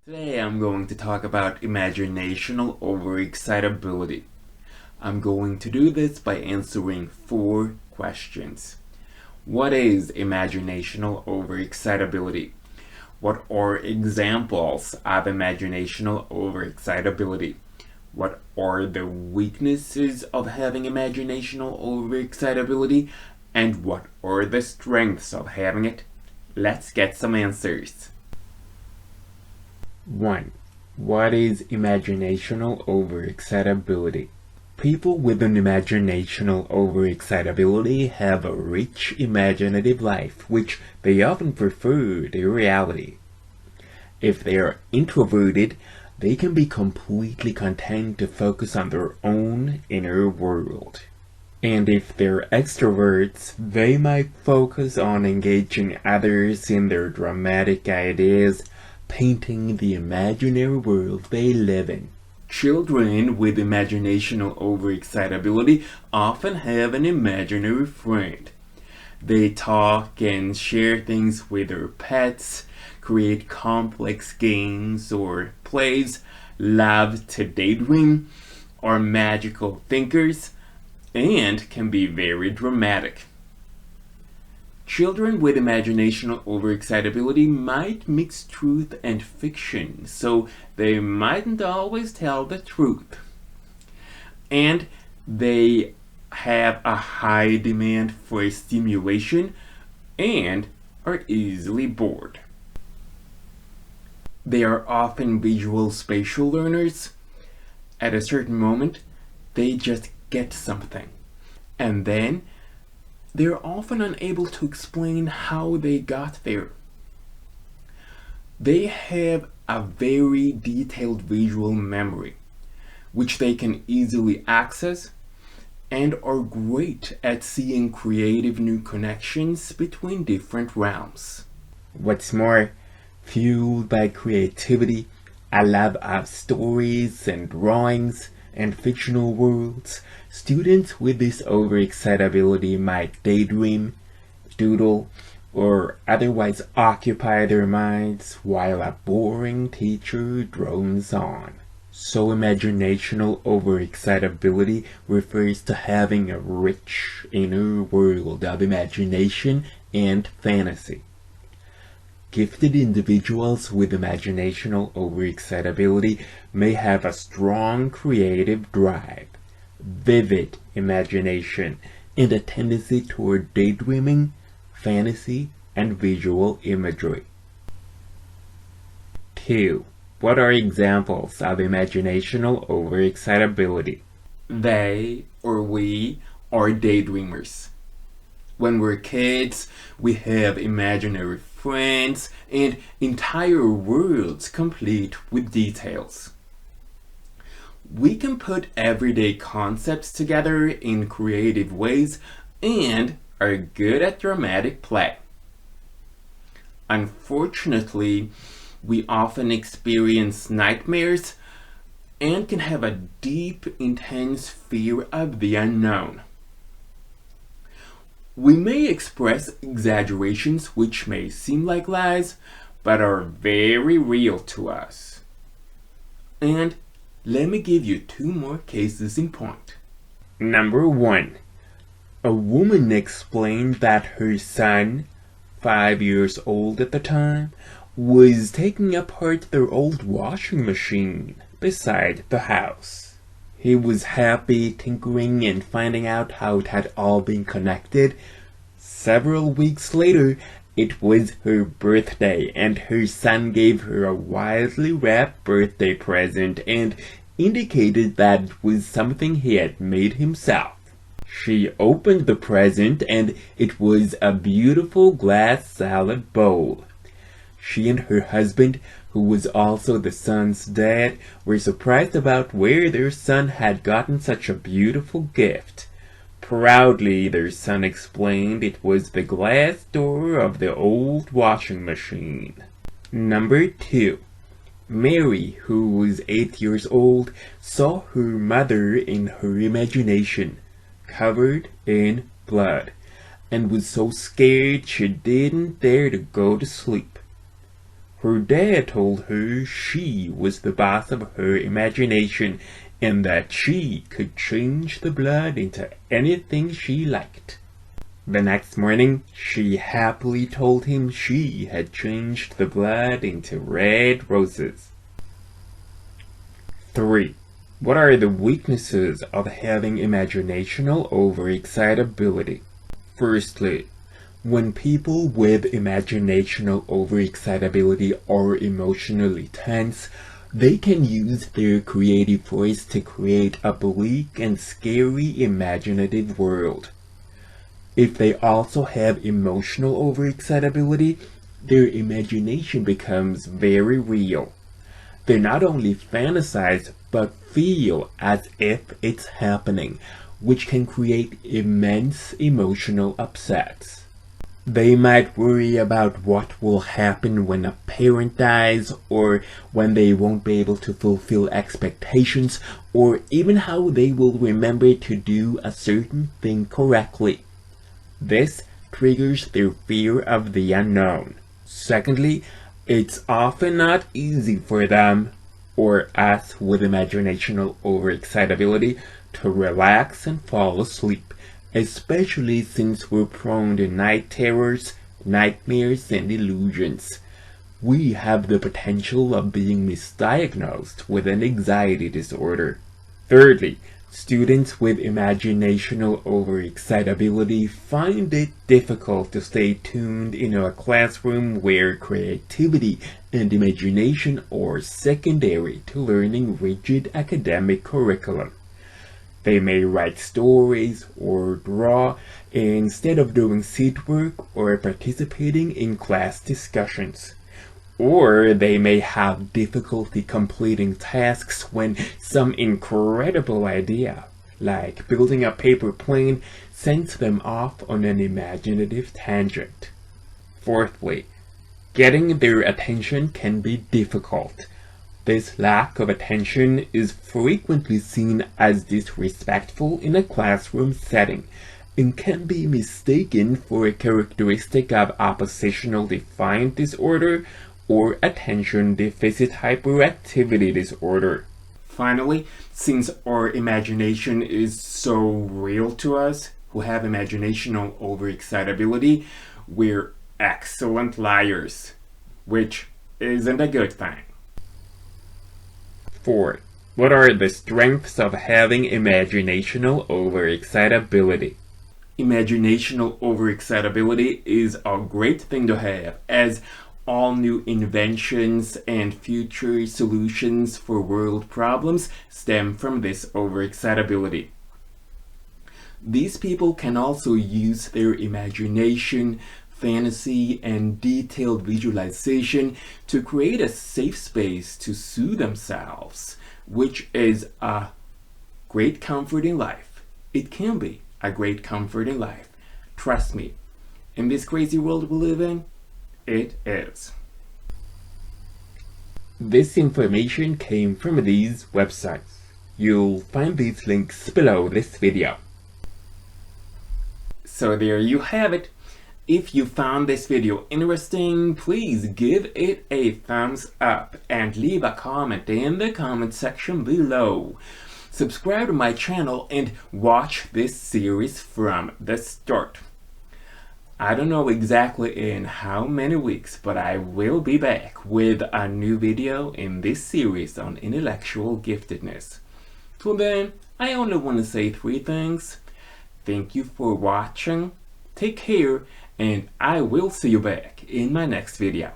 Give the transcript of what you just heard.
Today I'm going to talk about imaginational overexcitability. I'm going to do this by answering 4 questions. What is imaginational overexcitability? What are examples of imaginational overexcitability? What are the weaknesses of having imaginational overexcitability? And what are the strengths of having it? Let's get some answers. 1. What is imaginational overexcitability? People with an imaginational overexcitability have a rich imaginative life, which they often prefer to reality. If they are introverted, they can be completely content to focus on their own inner world. And if they're extroverts, they might focus on engaging others in their dramatic ideas, painting the imaginary world they live in. Children with imaginational overexcitability often have an imaginary friend. They talk and share things with their pets, create complex games or plays, love to daydream, are magical thinkers, and can be very dramatic. Children with imaginational overexcitability might mix truth and fiction, so they mightn't always tell the truth. And they have a high demand for stimulation and are easily bored. They are often visual spatial learners. At a certain moment, they just get something, and then they're often unable to explain how they got there. They have a very detailed visual memory, which they can easily access, and are great at seeing creative new connections between different realms. What's more, fueled by creativity, a love of stories and drawings, and fictional worlds, students with this overexcitability might daydream, doodle, or otherwise occupy their minds while a boring teacher drones on. So imaginational overexcitability refers to having a rich inner world of imagination and fantasy. Gifted individuals with imaginational overexcitability may have a strong creative drive, vivid imagination, and a tendency toward daydreaming, fantasy, and visual imagery. 2. What are examples of imaginational overexcitability? They, or we, are daydreamers. When we're kids, we have imaginary friends and entire worlds complete with details. We can put everyday concepts together in creative ways and are good at dramatic play. Unfortunately, we often experience nightmares and can have a deep, intense fear of the unknown. We may express exaggerations which may seem like lies, but are very real to us. And let me give you 2 more cases in point. Number 1. A woman explained that her son, 5 years old at the time, was taking apart their old washing machine beside the house. He was happy tinkering and finding out how it had all been connected. Several weeks later, it was her birthday, and her son gave her a wildly wrapped birthday present and indicated that it was something he had made himself. She opened the present, and it was a beautiful glass salad bowl. She and her husband, who was also the son's dad, were surprised about where their son had gotten such a beautiful gift. Proudly, their son explained it was the glass door of the old washing machine. Number 2. Mary, who was 8 years old, saw her mother in her imagination, covered in blood, and was so scared she didn't dare to go to sleep. Her dad told her she was the boss of her imagination and that she could change the blood into anything she liked. The next morning, she happily told him she had changed the blood into red roses. 3. What are the weaknesses of having imaginational overexcitability? Firstly, when people with imaginational overexcitability are emotionally tense, they can use their creative voice to create a bleak and scary imaginative world. If they also have emotional overexcitability, their imagination becomes very real. They not only fantasize but feel as if it's happening, which can create immense emotional upsets. They might worry about what will happen when a parent dies, or when they won't be able to fulfill expectations, or even how they will remember to do a certain thing correctly. This triggers their fear of the unknown. Secondly, it's often not easy for them, or us with imaginational overexcitability, to relax and fall asleep, especially since we're prone to night terrors, nightmares, and illusions. We have the potential of being misdiagnosed with an anxiety disorder. Thirdly, students with imaginational overexcitability find it difficult to stay tuned in a classroom where creativity and imagination are secondary to learning rigid academic curriculum. They may write stories or draw instead of doing seat work or participating in class discussions. Or they may have difficulty completing tasks when some incredible idea, like building a paper plane, sends them off on an imaginative tangent. Fourthly, getting their attention can be difficult. This lack of attention is frequently seen as disrespectful in a classroom setting and can be mistaken for a characteristic of oppositional defiant disorder or attention deficit hyperactivity disorder. Finally, since our imagination is so real to us who have imaginational overexcitability, we're excellent liars, which isn't a good thing. 4. What are the strengths of having imaginational overexcitability? Imaginational overexcitability is a great thing to have, as all new inventions and future solutions for world problems stem from this overexcitability. These people can also use their imagination, fantasy, and detailed visualization to create a safe space to soothe themselves, which is a great comfort in life. It can be a great comfort in life. Trust me, in this crazy world we live in, it is. This information came from these websites. You'll find these links below this video. So there you have it. If you found this video interesting, please give it a thumbs up and leave a comment in the comment section below. Subscribe to my channel and watch this series from the start. I don't know exactly in how many weeks, but I will be back with a new video in this series on intellectual giftedness. Till then, I only want to say 3 things. Thank you for watching, take care, and I will see you back in my next video.